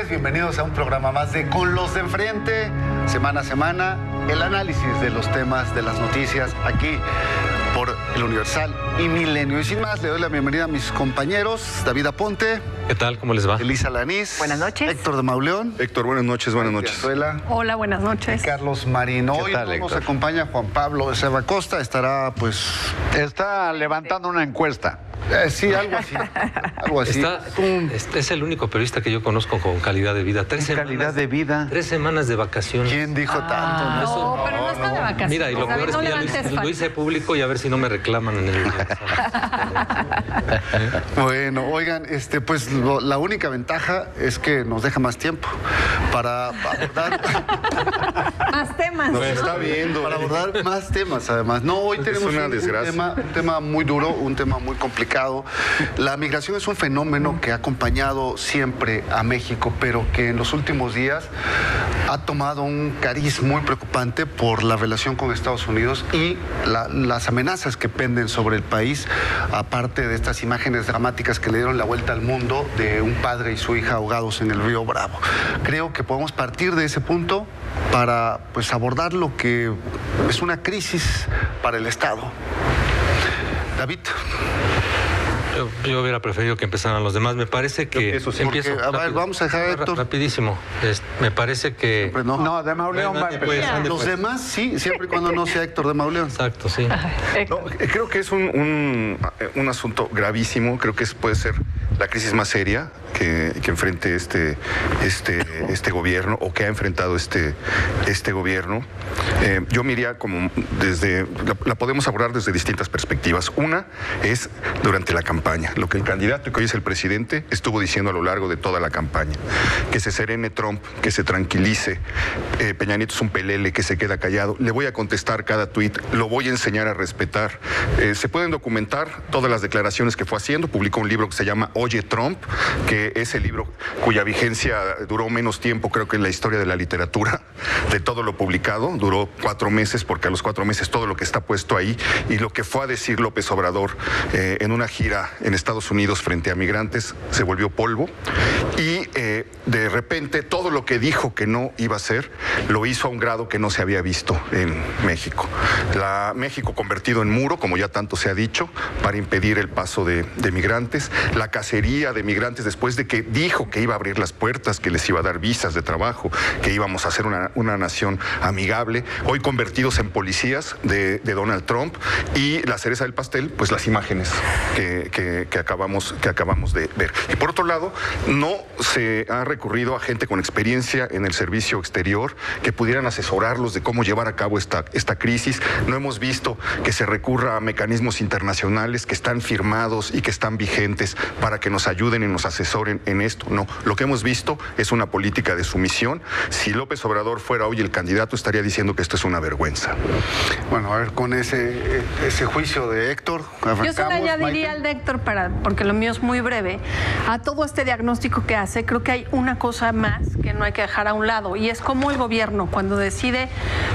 Bienvenidos a un programa más de Con los de Enfrente, semana a semana, el análisis de los temas, de las noticias, aquí por El Universal y Milenio. Y sin más, le doy la bienvenida a mis compañeros, David Aponte. ¿Qué tal? ¿Cómo les va? Elisa Lanís. Buenas noches. Héctor de Mauleón. Héctor, buenas noches, buenas noches. Azuela. Hola, buenas noches. Carlos Marín. Hoy nos acompaña Juan Pablo de Seba Costa, estará Está levantando una encuesta. Sí, algo así. Algo así. Es el único periodista que yo conozco con calidad de vida. Calidad de vida. 3 semanas de vacaciones. ¿Quién dijo tanto? No, pero no está de vacaciones. Mira, y lo peor es que ya lo hice público y a ver si no me reclaman en el Bueno, oigan, pues la única ventaja es que nos deja más tiempo para abordar más temas. Nos está viendo. Para abordar más temas, además. No, hoy tenemos un tema muy duro, un tema muy complicado. La migración es un fenómeno que ha acompañado siempre a México, pero que en los últimos días ha tomado un cariz muy preocupante por la relación con Estados Unidos y las amenazas que penden sobre el país, aparte de estas imágenes dramáticas que le dieron la vuelta al mundo de un padre y su hija ahogados en el río Bravo. Creo que podemos partir de ese punto para abordar lo que es una crisis para el Estado. David. Yo hubiera preferido que empezaran los demás. Me parece que... Empiezo. A ver, vamos a dejar a Héctor. Rapidísimo. Me parece que... No, de Mauleón va a empezar. Los demás sí, siempre y cuando no sea Héctor de Mauleón. Exacto, sí. No, creo que es un asunto gravísimo. Creo que puede ser la crisis más seria que enfrente este gobierno, o que ha enfrentado este gobierno. Yo miraría como la podemos abordar desde distintas perspectivas. Una es durante la campaña, lo que el candidato, que hoy es el presidente, estuvo diciendo a lo largo de toda la campaña: que se serene Trump, que se tranquilice, Peña Nieto es un pelele, que se queda callado, le voy a contestar cada tuit, lo voy a enseñar a respetar. Se pueden documentar todas las declaraciones que fue haciendo. Publicó un libro que se llama Oye Trump, que es el libro cuya vigencia duró menos tiempo, creo que en la historia de la literatura, de todo lo publicado. Duró 4 meses, porque a los 4 meses todo lo que está puesto ahí, y lo que fue a decir López Obrador en una gira en Estados Unidos frente a migrantes se volvió polvo, y de repente todo lo que dijo que no iba a hacer lo hizo a un grado que no se había visto en México. México convertido en muro, como ya tanto se ha dicho, para impedir el paso de migrantes, la cacería de migrantes después de que dijo que iba a abrir las puertas, que les iba a dar visas de trabajo, que íbamos a ser una nación amigable, hoy convertidos en policías de Donald Trump. Y la cereza del pastel, pues las imágenes que acabamos de ver. Y por otro lado, no se ha recurrido a gente con experiencia en el servicio exterior que pudieran asesorarlos de cómo llevar a cabo esta crisis. No hemos visto que se recurra a mecanismos internacionales que están firmados y que están vigentes para que nos ayuden y nos asesoren en esto. No, lo que hemos visto es una política de sumisión. Si López Obrador fuera hoy el candidato, estaría diciendo que esto es una vergüenza. Bueno, a ver, con ese juicio de Héctor, yo solo añadiría al de Héctor, porque lo mío es muy breve, a todo este diagnóstico que hace. Creo que hay una cosa más que no hay que dejar a un lado, y es cómo el gobierno, cuando decide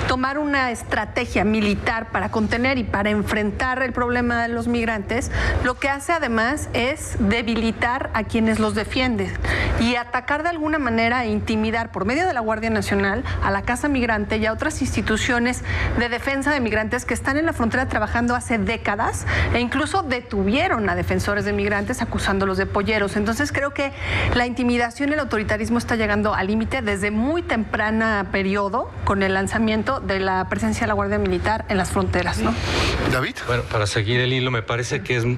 tomar una estrategia militar para contener y para enfrentar el problema de los migrantes, lo que hace además es debilitar a quienes los defienden y atacar de alguna manera e intimidar por medio de la Guardia Nacional a la Casa Migrante y a otras instituciones de defensa de migrantes que están en la frontera trabajando hace décadas, e incluso detuvieron a defensores de migrantes acusándolos de polleros. Entonces creo que la intimidación y el autoritarismo está llegando al límite desde muy temprana periodo, con el lanzamiento de la presencia de la Guardia Militar en las fronteras, ¿no? David. Bueno, para seguir el hilo, me parece que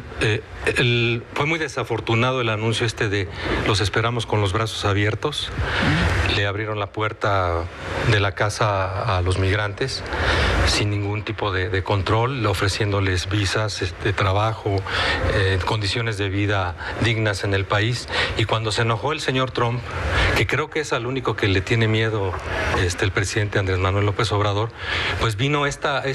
fue muy desafortunado el anuncio donde los esperamos con los brazos abiertos. Le abrieron la puerta de la casa a los migrantes sin ningún tipo de control, ofreciéndoles visas de trabajo, condiciones de vida dignas en el país. Y cuando se enojó el señor Trump, que creo que es al único que le tiene miedo el presidente Andrés Manuel López Obrador, pues vino esta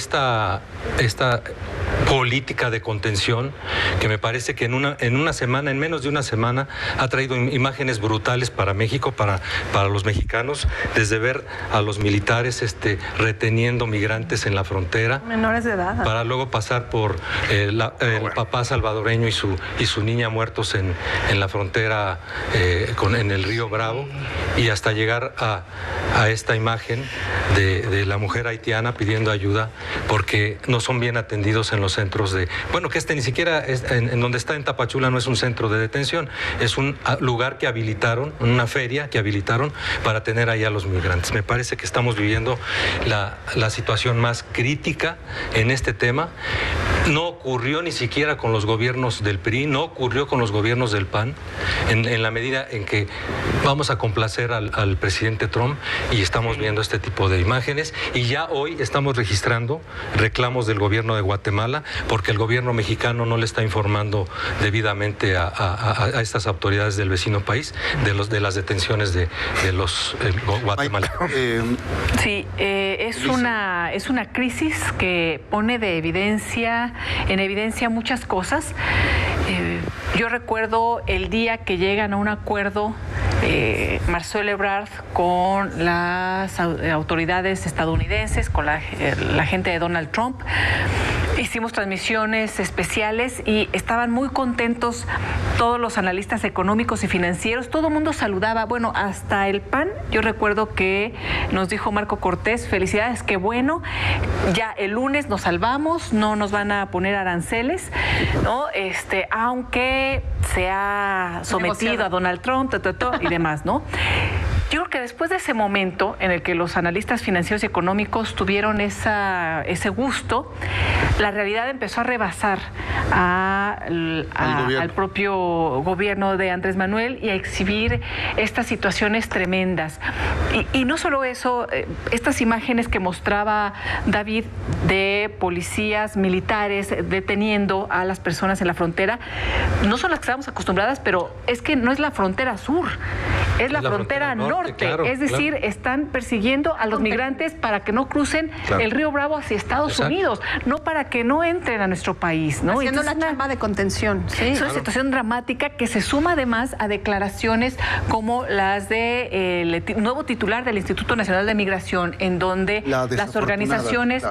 política de contención que me parece que en una semana, en menos de una semana, ha traído imágenes brutales para México, para los mexicanos, desde ver a los militares reteniendo migrantes en la frontera, menores de edad, para luego pasar por el papá salvadoreño y su niña muertos en la frontera en el río Bravo, y hasta llegar a esta imagen de la mujer haitiana pidiendo ayuda porque no son bien atendidos en los centros que ni siquiera en donde está en Tapachula no es un centro de detención, es un lugar que habilitaron, una feria que habilitaron para tener ahí a los migrantes. Me parece que estamos viviendo la situación más crítica en este tema. No ocurrió ni siquiera con los gobiernos del PRI, no ocurrió con los gobiernos del PAN, en la medida en que vamos a complacer al presidente Trump, y estamos viendo este tipo de imágenes, y ya hoy estamos registrando reclamos del gobierno de Guatemala porque el gobierno mexicano no le está informando debidamente a estas autoridades del vecino país de las detenciones de los guatemaltecos. Sí, es una crisis que pone en evidencia muchas cosas. Yo recuerdo el día que llegan a un acuerdo Marcelo Ebrard con las autoridades estadounidenses, con la gente de Donald Trump. Hicimos transmisiones especiales y estaban muy contentos todos los analistas económicos y financieros. Todo el mundo saludaba, bueno, hasta el PAN. Yo recuerdo que nos dijo Marco Cortés, felicidades, qué bueno, ya el lunes nos salvamos, no nos van a poner aranceles, ¿no? Aunque se ha sometido a Donald Trump, y demás, ¿no? Yo creo que después de ese momento en el que los analistas financieros y económicos tuvieron ese gusto, la realidad empezó a rebasar al propio gobierno de Andrés Manuel y a exhibir estas situaciones tremendas. Y no solo eso, estas imágenes que mostraba David de policías militares deteniendo a las personas en la frontera, no son las que estábamos acostumbradas, pero es que no es la frontera sur, es la frontera norte. Claro, es decir, están persiguiendo a los migrantes para que no crucen el río Bravo hacia Estados Unidos, no para que no entren a nuestro país, ¿no? Haciendo la chamba de contención. Sí, es una situación dramática que se suma además a declaraciones como las de nuevo titular del Instituto Nacional de Migración, en donde las organizaciones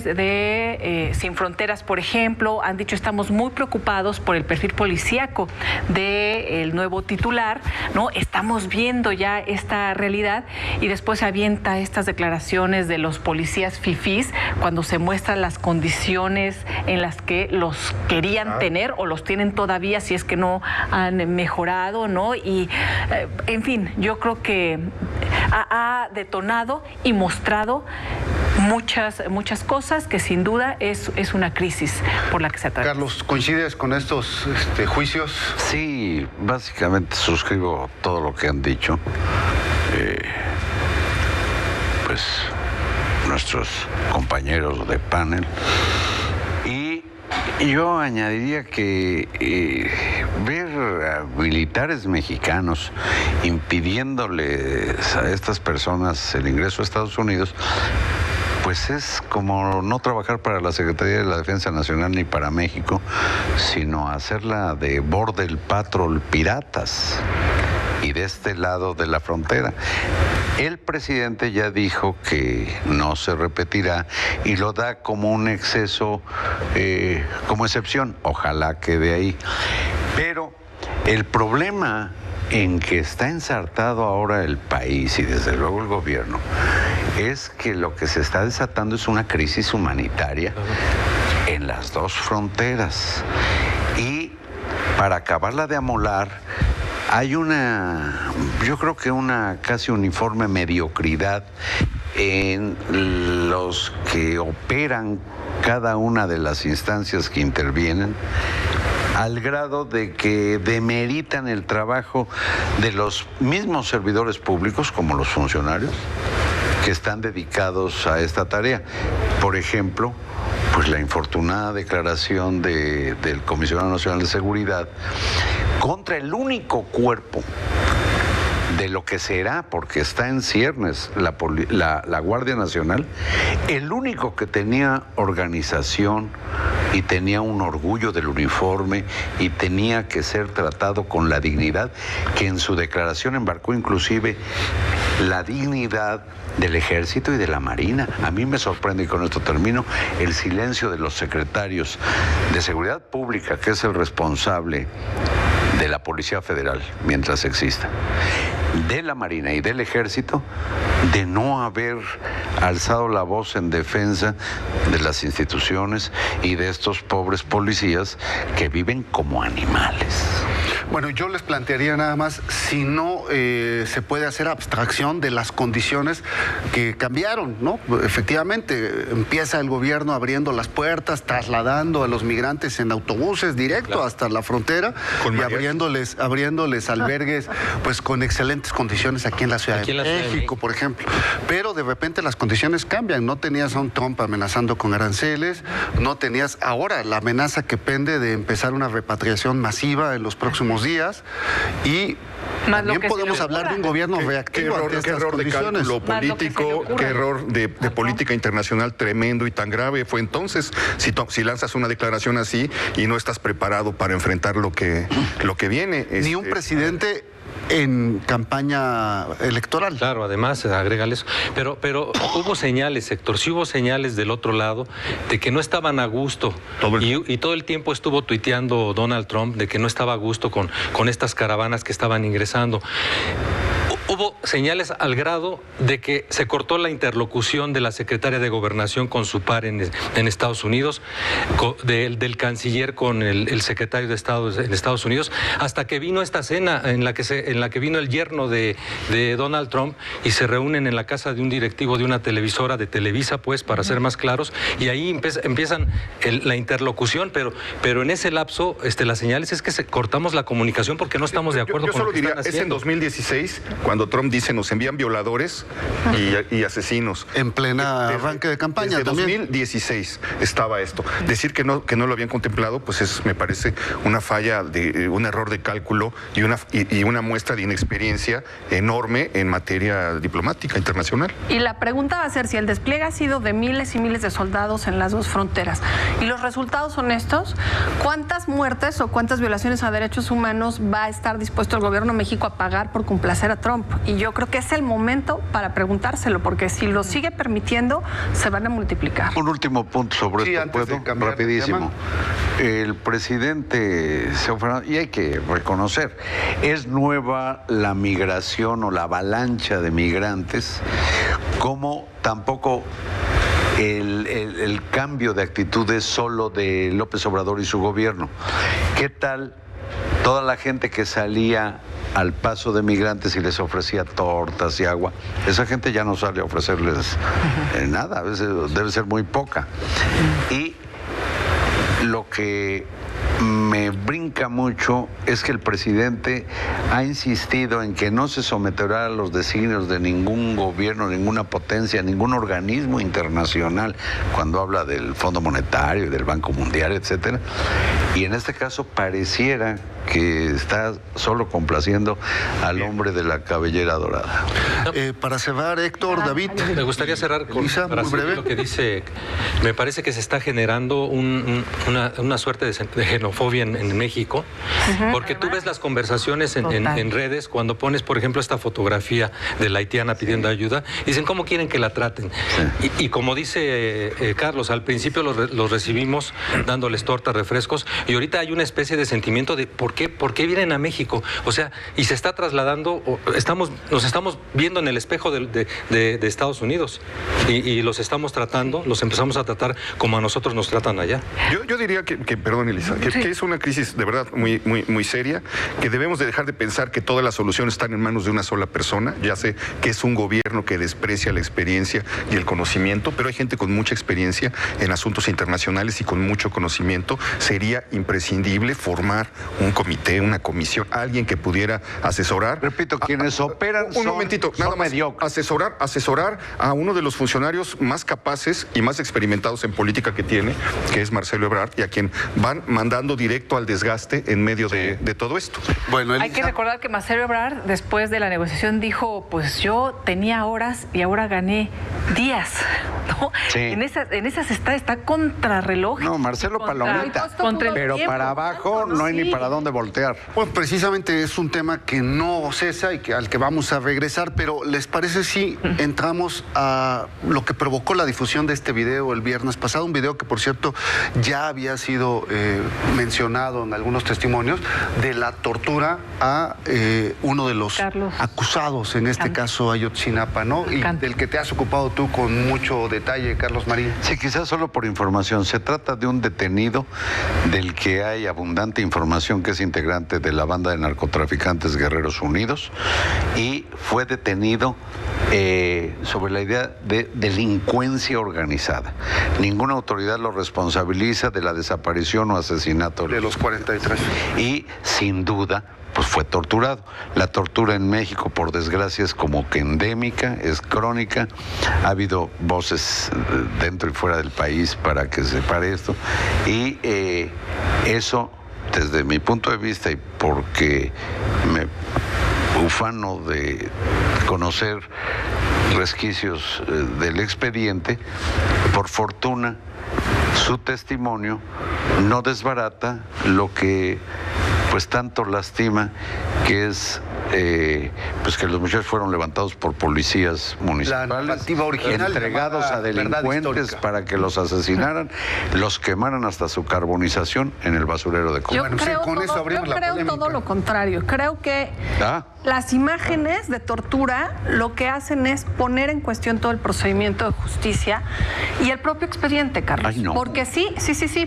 de Sin Fronteras, por ejemplo, han dicho estamos muy preocupados por el perfil policíaco del nuevo titular, ¿no? Estamos viendo ya esta realidad, y después se avienta estas declaraciones de los policías fifís cuando se muestran las condiciones en las que los querían tener o los tienen todavía, si es que no han mejorado, ¿no? Y en fin, yo creo que ha detonado y mostrado muchas cosas que sin duda es una crisis por la que se atraviesa. Carlos, ¿coincides con estos juicios? Sí, básicamente suscribo todo lo que han dicho. Pues nuestros compañeros de panel. Y yo añadiría que ver a militares mexicanos impidiéndoles a estas personas el ingreso a Estados Unidos, pues es como no trabajar para la Secretaría de la Defensa Nacional ni para México, sino hacerla de Border Patrol piratas y de este lado de la frontera. El presidente ya dijo que no se repetirá y lo da como un exceso, como excepción. Ojalá quede ahí. Pero el problema en que está ensartado ahora el país y desde luego el gobierno es que lo que se está desatando es una crisis humanitaria en las dos fronteras. Y para acabarla de amolar, hay yo creo que una casi uniforme mediocridad en los que operan cada una de las instancias que intervienen, al grado de que demeritan el trabajo de los mismos servidores públicos, como los funcionarios, que están dedicados a esta tarea. Por ejemplo, pues la infortunada declaración del Comisionado Nacional de Seguridad contra el único cuerpo de lo que será, porque está en ciernes la Guardia Nacional, el único que tenía organización y tenía un orgullo del uniforme y tenía que ser tratado con la dignidad, que en su declaración embarcó inclusive la dignidad del Ejército y de la Marina. A mí me sorprende, y con esto termino, el silencio de los secretarios de Seguridad Pública, que es el responsable de la Policía Federal, mientras exista, de la Marina y del Ejército, de no haber alzado la voz en defensa de las instituciones y de estos pobres policías que viven como animales. Bueno, yo les plantearía nada más si no se puede hacer abstracción de las condiciones que cambiaron, ¿no? Efectivamente, empieza el gobierno abriendo las puertas, trasladando a los migrantes en autobuses directo hasta la frontera y abriéndoles albergues pues con excelentes condiciones aquí en la Ciudad de México, por ejemplo. Pero de repente las condiciones cambian. No tenías a un Trump amenazando con aranceles, no tenías ahora la amenaza que pende de empezar una repatriación masiva en los próximos días y también podemos hablar de un gobierno reactivo ante estas error condiciones. De cálculo político, qué error de política internacional tremendo y tan grave fue entonces si lanzas una declaración así y no estás preparado para enfrentar lo que viene. Ni un presidente en campaña electoral. Claro, además, agrégale eso. Pero hubo señales, Héctor, sí hubo señales del otro lado de que no estaban a gusto. Y todo el tiempo estuvo tuiteando Donald Trump de que no estaba a gusto con estas caravanas que estaban ingresando. Hubo señales al grado de que se cortó la interlocución de la secretaria de Gobernación con su par en Estados Unidos, del canciller con el secretario de Estado en Estados Unidos, hasta que vino esta cena en la que vino el yerno de Donald Trump y se reúnen en la casa de un directivo de una televisora, de Televisa, pues, para ser más claros, y ahí empiezan la interlocución, pero en ese lapso las señales es que cortamos la comunicación porque no estamos de acuerdo con lo que están haciendo. Es en 2016 cuando Trump dice nos envían violadores y asesinos. En plena arranque de campaña desde también. 2016 estaba esto. Decir que no lo habían contemplado, pues me parece una falla, un error de cálculo y una muestra de inexperiencia enorme en materia diplomática internacional. Y la pregunta va a ser si el despliegue ha sido de miles y miles de soldados en las dos fronteras y los resultados son estos, ¿cuántas muertes o cuántas violaciones a derechos humanos va a estar dispuesto el gobierno de México a pagar por complacer a Trump? Y yo creo que es el momento para preguntárselo, porque si lo sigue permitiendo, se van a multiplicar. Un último punto sobre esto, ¿puedo? Rapidísimo. El presidente se ofreció, y hay que reconocer, es nueva la migración o la avalancha de migrantes, como tampoco el cambio de actitudes solo de López Obrador y su gobierno. ¿Qué tal toda la gente que salía al paso de migrantes y les ofrecía tortas y agua? Esa gente ya no sale a ofrecerles nada, a veces debe ser muy poca. Y lo que me brinca mucho es que el presidente ha insistido en que no se someterá a los designios de ningún gobierno, ninguna potencia, ningún organismo internacional, cuando habla del Fondo Monetario y del Banco Mundial, etcétera. Y en este caso pareciera que está solo complaciendo al hombre de la cabellera dorada. Para cerrar, Héctor, David. Me gustaría cerrar con muy breve. Lo que dice. Me parece que se está generando una suerte de xenofobia en México, porque tú ves las conversaciones en redes cuando pones, por ejemplo, esta fotografía de la haitiana pidiendo ayuda, dicen cómo quieren que la traten. Y como dice Carlos, al principio los recibimos dándoles tortas, refrescos, y ahorita hay una especie de sentimiento de ¿por qué vienen a México? O sea, y se está trasladando, nos estamos viendo en el espejo de Estados Unidos y los empezamos a tratar como a nosotros nos tratan allá. Yo diría que perdón, Elisa, que que es una crisis de verdad muy seria, que debemos de dejar de pensar que todas las soluciones están en manos de una sola persona. Ya sé que es un gobierno que desprecia la experiencia y el conocimiento, pero hay gente con mucha experiencia en asuntos internacionales y con mucho conocimiento. Sería imprescindible formar un comité, una comisión, alguien que pudiera asesorar. Repito, quienes operan un momentito, nada más, asesorar a uno de los funcionarios más capaces y más experimentados en política que tiene, que es Marcelo Ebrard, y a quien van mandando directo al desgaste en medio de todo esto. Bueno, hay que recordar que Marcelo Ebrard, después de la negociación, dijo, pues yo tenía horas y ahora gané días, ¿no? Sí. En esas está contrarreloj. No, Marcelo Palomita, pero para abajo no hay ni para dónde voltear. Pues precisamente es un tema que no cesa y al que vamos a regresar, pero ¿les parece si entramos a lo que provocó la difusión de este video el viernes pasado? Un video que, por cierto, ya había sido mencionado en algunos testimonios de la tortura a uno de los acusados, en este caso Ayotzinapa, ¿no? Y del que te has ocupado tú con mucho detalle, Carlos Marín. Sí, quizás solo por información. Se trata de un detenido del que hay abundante información, que es integrante de la banda de narcotraficantes Guerreros Unidos, y fue detenido sobre la idea de delincuencia organizada. Ninguna autoridad lo responsabiliza de la desaparición o asesinato de los 43. Y sin duda, pues fue torturado. La tortura en México, por desgracia, es como que endémica, es crónica. Ha habido voces dentro y fuera del país para que se pare esto. Y eso, desde mi punto de vista, y porque me ufano de conocer resquicios del expediente, por fortuna, su testimonio no desbarata lo que pues tanto lastima, que es pues que los muchachos fueron levantados por policías municipales, entregados a delincuentes para que los asesinaran, los quemaran hasta su carbonización en el basurero de Cuba. Yo creo todo lo contrario. Creo que las imágenes de tortura lo que hacen es poner en cuestión todo el procedimiento de justicia y el propio expediente, Carlos. Ay, no. Porque sí,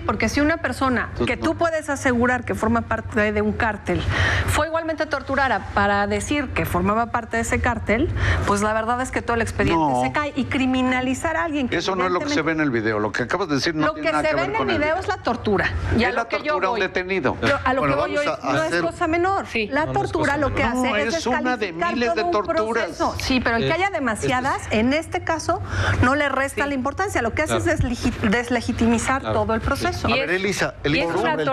porque si una persona que tú puedes asegurar que forma parte de un cártel fue igualmente torturada para decir que formaba parte de ese cártel, pues la verdad es que todo el expediente se cae. Y criminalizar a alguien que eso no es lo que se ve en el video. Lo que acabas de decir no tiene nada que ver con lo que se ve en el video es la tortura. Y es la tortura a un detenido. A lo que voy hoy no es cosa menor. Sí. La tortura lo que hace es una de miles de torturas. Sí, pero el que haya demasiadas, en este caso, no le resta la importancia. Lo que hace es deslegitimizar todo el proceso. A ver, Elisa, el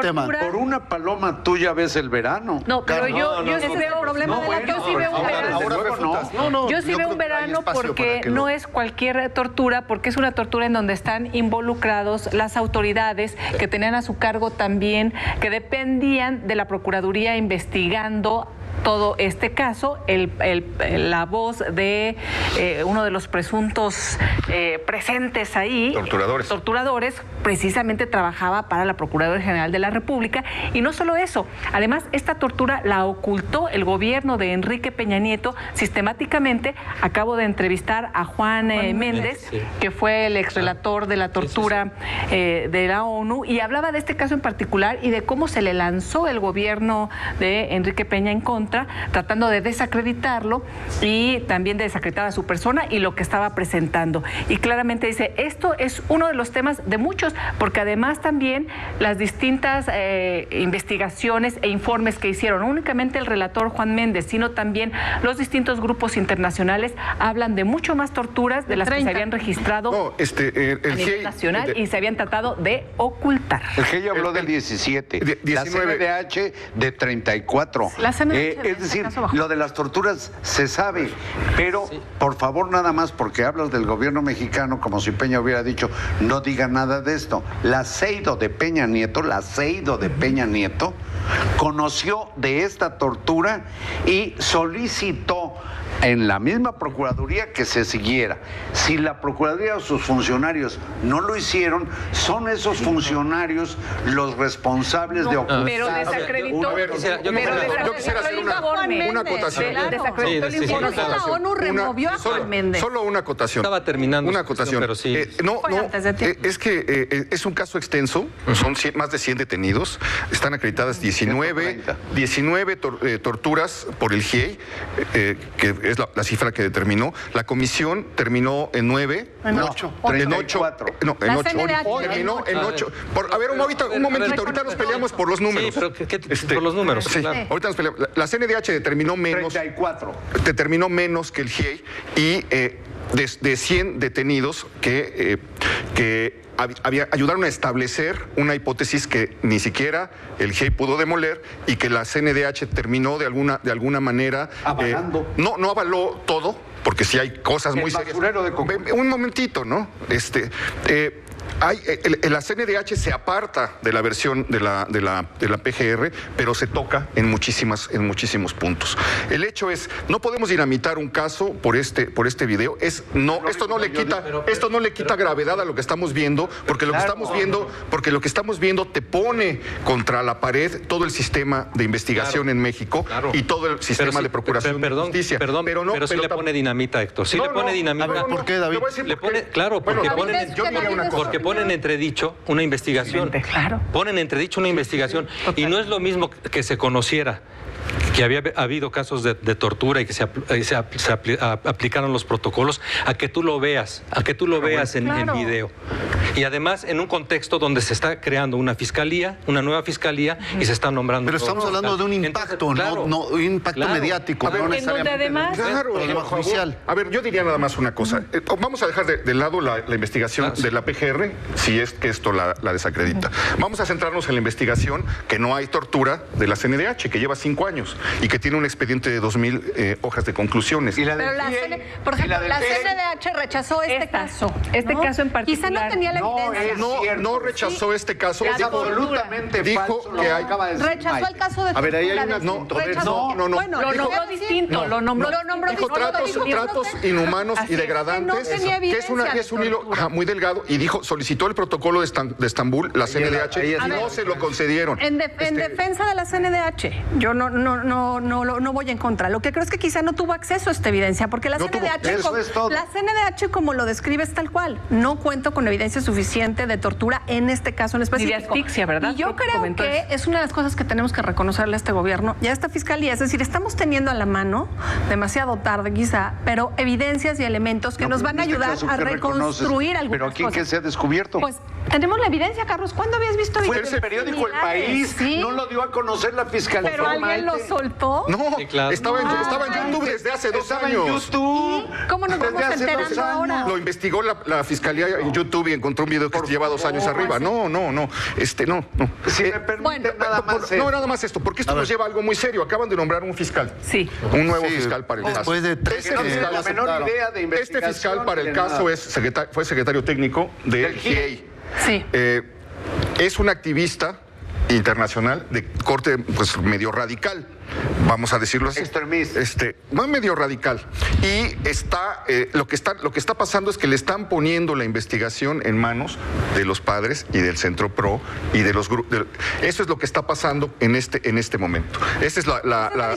tema. Por una paloma tú ya ves el verano. No, pero yo sí veo un problema. Yo sí veo un verano. Yo sí veo un verano porque no es cualquier tortura, porque es una tortura en donde están involucrados las autoridades que tenían a su cargo también, que dependían de la Procuraduría investigando todo este caso. La voz de uno de los presuntos presentes ahí, torturadores, precisamente trabajaba para la Procuraduría General de la República. Y no solo eso, además esta tortura la ocultó el gobierno de Enrique Peña Nieto sistemáticamente. Acabo de entrevistar a Juan Méndez, que fue el exrelator de la tortura de la ONU, y hablaba de este caso en particular y de cómo se le lanzó el gobierno de Enrique Peña en contra, tratando de desacreditarlo y también de desacreditar a su persona y lo que estaba presentando. Y claramente dice, esto es uno de los temas de muchos, porque además también las distintas investigaciones e informes que hicieron, no únicamente el relator Juan Méndez, sino también los distintos grupos internacionales, hablan de mucho más torturas de las que se habían registrado a nivel nacional y se habían tratado de ocultar. El GEI habló del 17, la CNDH de 34. La CNDH es decir, lo de las torturas se sabe, pero por favor, nada más, porque hablas del gobierno mexicano como si Peña hubiera dicho, no diga nada de esto. La CEIDO de Peña Nieto, conoció de esta tortura y solicitó en la misma Procuraduría que se siguiera. Si la Procuraduría o sus funcionarios no lo hicieron, son esos funcionarios los responsables de ocultar. Pero desacreditó. Yo quisiera hacer una acotación. La ONU removió a Juan Méndez. Solo una acotación. Estaba terminando. Una acotación. Pero sí. Es que es un caso extenso. Son más de 100 detenidos. Están acreditadas 19 torturas por el GIEI, que es la cifra que determinó. La comisión terminó en 9. En 8. En 8. No, en 8. Terminó en 8. A ver, un momentito. Ahorita nos peleamos por los números. Sí, pero por los números. Sí, claro. Ahorita nos peleamos. La CNDH determinó menos. 34. Determinó menos que el GIEI y de 100 detenidos que ayudaron a establecer una hipótesis que ni siquiera el GIEI pudo demoler y que la CNDH terminó de alguna manera avalando. No avaló todo, porque sí hay cosas muy serias. Un momentito, ¿no? La CNDH se aparta de la versión de la PGR, pero se toca en muchísimos puntos. El hecho es, no podemos dinamitar un caso por este video. Esto no le quita gravedad a lo que estamos viendo, porque lo que estamos viendo te pone contra la pared todo el sistema de investigación en México y todo el sistema de procuración de justicia. Pero sí le pone dinamita, Héctor. Sí le pone dinamita. ¿Por qué, David? Porque ponen entredicho una investigación. Claro. Ponen entredicho una investigación. Y no es lo mismo que se conociera que había habido casos de tortura y que se aplicaron los protocolos, a que tú lo veas, en video. Y además en un contexto donde se está creando una nueva fiscalía, y se está nombrando. Pero estamos hablando de un impacto, un impacto mediático, no necesariamente problema judicial. A ver, yo diría nada más una cosa. Vamos a dejar de lado la investigación de la PGR, si es que esto la desacredita. Vamos a centrarnos en la investigación que no hay tortura de la CNDH, que lleva 5 años y que tiene un expediente de 2,000 hojas de conclusiones. Por ejemplo, la CNDH rechazó este caso. Este caso en particular. Quizá no tenía la evidencia. No rechazó este caso. Absolutamente dijo falso, que hay. Rechazó el caso de. A ver, ahí hay una. No. Bueno, lo nombró distinto. Lo nombró dijo tratos inhumanos y degradantes, que es un hilo muy delgado, y solicitó el protocolo de Estambul, la CNDH, y no se lo concedieron. En defensa de la CNDH, yo no voy en contra. Lo que creo es que quizá no tuvo acceso a esta evidencia, porque la CNDH, como lo describe, es tal cual. No cuento con evidencia suficiente de tortura en este caso en específico. Ni de asfixia, ¿verdad? Y yo creo que es una de las cosas que tenemos que reconocerle a este gobierno y a esta fiscalía. Es decir, estamos teniendo a la mano, demasiado tarde quizá, pero evidencias y elementos que nos van a ayudar a reconstruir algunas cosas. ¿Pero aquí qué se ha descubierto? Pues tenemos la evidencia, Carlos. ¿Cuándo habías visto evidencia? Fue el periódico El País. Sí. No lo dio a conocer la fiscalía. ¿Pero alguien lo soltó? No, sí, claro. Estaba en YouTube desde hace 2 años. En YouTube. ¿Cómo nos vamos enterando ahora? Lo investigó la fiscalía en YouTube y encontró un video que lleva 2 años arriba. No. Si me permite, nada más esto, porque esto nos lleva a algo muy serio. Acaban de nombrar un fiscal. Sí. Un nuevo fiscal para el caso. Después de 3 la menor idea de investigación. Este fiscal para el caso fue secretario técnico del GIEI. Sí. Es un activista internacional de corte medio radical, vamos a decirlo así. Extremista. Medio radical. Y lo que está pasando es que le están poniendo la investigación en manos de los padres y del Centro Pro y de los grupos. Eso es lo que está pasando en este momento. Esa es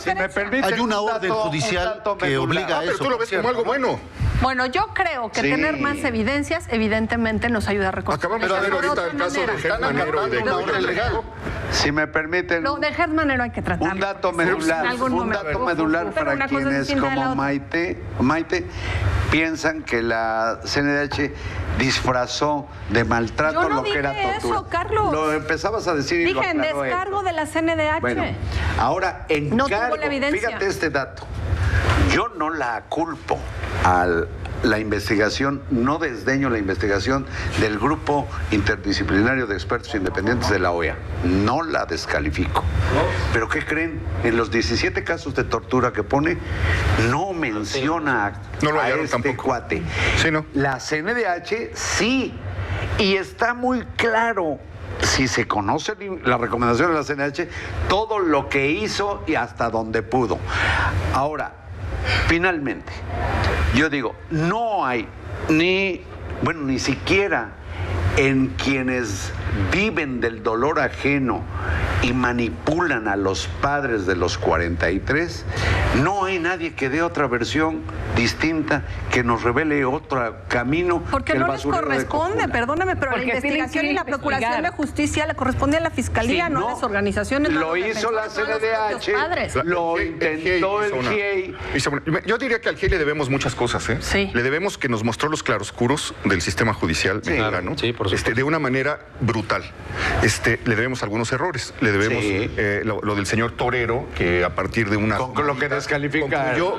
si me permite, hay una orden judicial que obliga a eso. Pero tú lo ves como algo bueno. Bueno, yo creo que tener más evidencias evidentemente nos ayuda a reconstruir. Acabamos de ver ahorita el caso de Gertz Manero y de Claudia Delgado. Si me permiten. No, de Gertz Manero hay que tratarlo. Un dato medular para quienes como Maite piensan que la CNDH disfrazó de maltrato lo que era tortura. Eso, Carlos. Lo empezabas a decir y dije en descargo de la CNDH. Bueno, ahora no tuvo la evidencia. Fíjate este dato. Yo no la culpo a la investigación, no desdeño la investigación del Grupo Interdisciplinario de Expertos Independientes de la OEA. No la descalifico. ¿Pero qué creen? En los 17 casos de tortura que pone, no menciona a este tampoco. Cuate. Sí, ¿no? La CNDH sí. Y está muy claro, si se conoce la recomendación de la CNDH, todo lo que hizo y hasta donde pudo. Ahora, Finalmente, yo digo, no hay ni siquiera en quienes viven del dolor ajeno y manipulan a los padres de los 43, no hay nadie que dé otra versión distinta, que nos revele otro camino. Porque no les corresponde, perdóname, pero porque la investigación y la procuración de justicia le corresponde a la fiscalía, no a las organizaciones. Lo hizo la CNDH, lo intentó el GIEI. Yo diría que al GIEI le debemos muchas cosas, ¿eh? Sí. Le debemos que nos mostró los claroscuros del sistema judicial mexicano, sí, por supuesto. de una manera brutal. Le debemos algunos errores. Le debemos lo del señor Torero, que a partir de una... Con lo que descalifica. Concluyó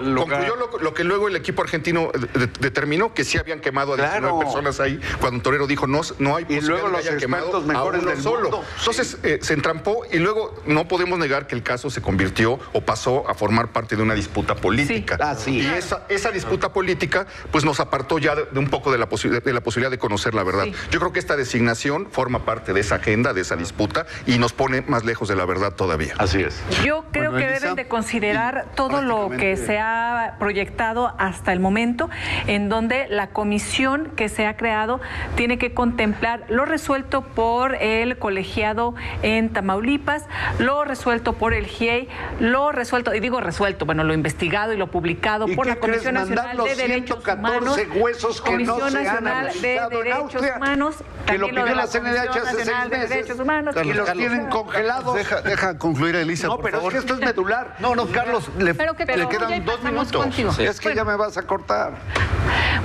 lo que luego el equipo argentino determinó, que sí habían quemado a 19 personas ahí, cuando Torero dijo no hay posibilidad, y luego los expertos mejores del solo. Entonces se entrampó, y luego no podemos negar que el caso se convirtió o pasó a formar parte de una disputa política. Sí. Y esa disputa política pues nos apartó ya de un poco de la posibilidad de conocer la verdad. Yo creo que esta designación forma parte de esa agenda, de esa disputa, y nos pone más lejos de la verdad todavía. Así es. Yo creo que deben de considerar todo lo que se ha proyectado hasta el momento, en donde la comisión que se ha creado tiene que contemplar lo resuelto por el colegiado en Tamaulipas, lo resuelto por el GIEI, lo resuelto, y digo resuelto, lo investigado y lo publicado por la Comisión Nacional de Derechos Humanos, huesos que Comisión no se Nacional han de Derechos Humanos, que lo también pidió la Comisión CNDH hace 6 Nacional de meses, Derechos Humanos, y los tienen congelados. Deja concluir, Elisa, No, por pero favor. es que esto es medular. No, Carlos, le Pero que quedan 2 minutos. contigo. Sí. Es que ya me vas a cortar.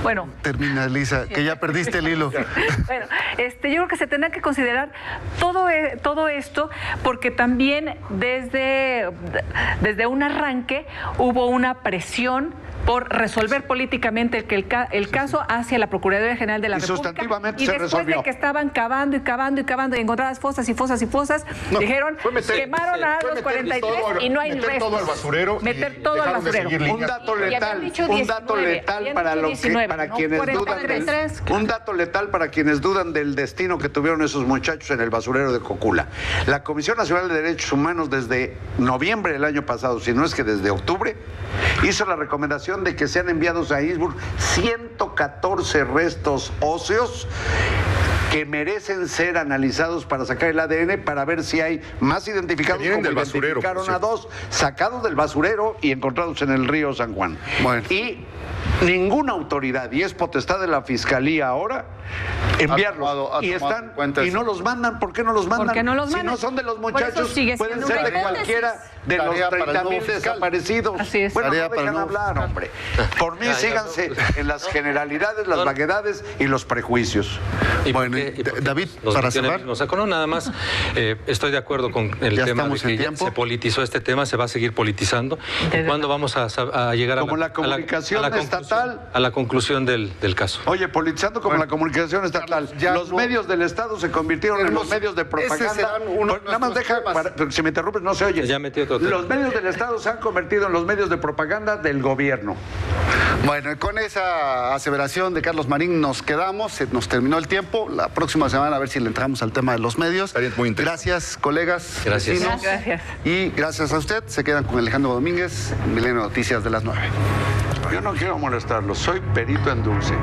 Bueno. Termina, Elisa, que ya perdiste el hilo. Bueno, yo creo que se tendrá que considerar todo esto, porque también desde un arranque hubo una presión por resolver políticamente el caso hacia la Procuraduría General de la República. Sustantivamente y se después resolvió. de que estaban cavando y encontradas fosas, dijeron, quemaron a los 43 y no hay restos. Todo al basurero. Meter todo al basurero. Un dato letal para quienes dudan del destino que tuvieron esos muchachos en el basurero de Cocula. La Comisión Nacional de Derechos Humanos desde noviembre del año pasado, si no es que desde octubre, hizo la recomendación de que sean enviados a Innsbruck 114 restos óseos que merecen ser analizados para sacar el ADN, para ver si hay más identificados, como del basurero, identificaron a 2 sacados del basurero y encontrados en el río San Juan. Bueno. Y ninguna autoridad, y es potestad de la Fiscalía ahora, enviarlos. Y no los mandan. ¿Por qué no los mandan? Porque no los si mandan. no son de los Por muchachos, eso pueden ser de cualquiera de los 30,000 desaparecidos. Así es. Bueno, Tarea no dejan para hablar, hombre. Por mí, síganse en las generalidades, las vaguedades y los prejuicios. Bueno, David, para cerrar. No, nada más, estoy de acuerdo con el tema de que ya se politizó este tema, se va a seguir politizando. ¿Cuándo vamos a llegar a la comunicación estatal? A la conclusión del caso. Oye, politizando como la comunicación estatal. Los medios del Estado se convirtieron en los medios de propaganda. Nada más deja, si me interrumpes, no se oye. Ya metí otro tema. Los medios del Estado se han convertido en los medios de propaganda del gobierno. Bueno, y con esa aseveración de Carlos Marín nos quedamos, se nos terminó el tiempo. La próxima semana a ver si le entramos al tema de los medios. Muy interesante. Gracias, colegas. Gracias. Vecinos. Gracias. Y gracias a usted. Se quedan con Alejandro Domínguez, Milenio Noticias de las 9. Yo no quiero molestarlos, soy perito en dulce.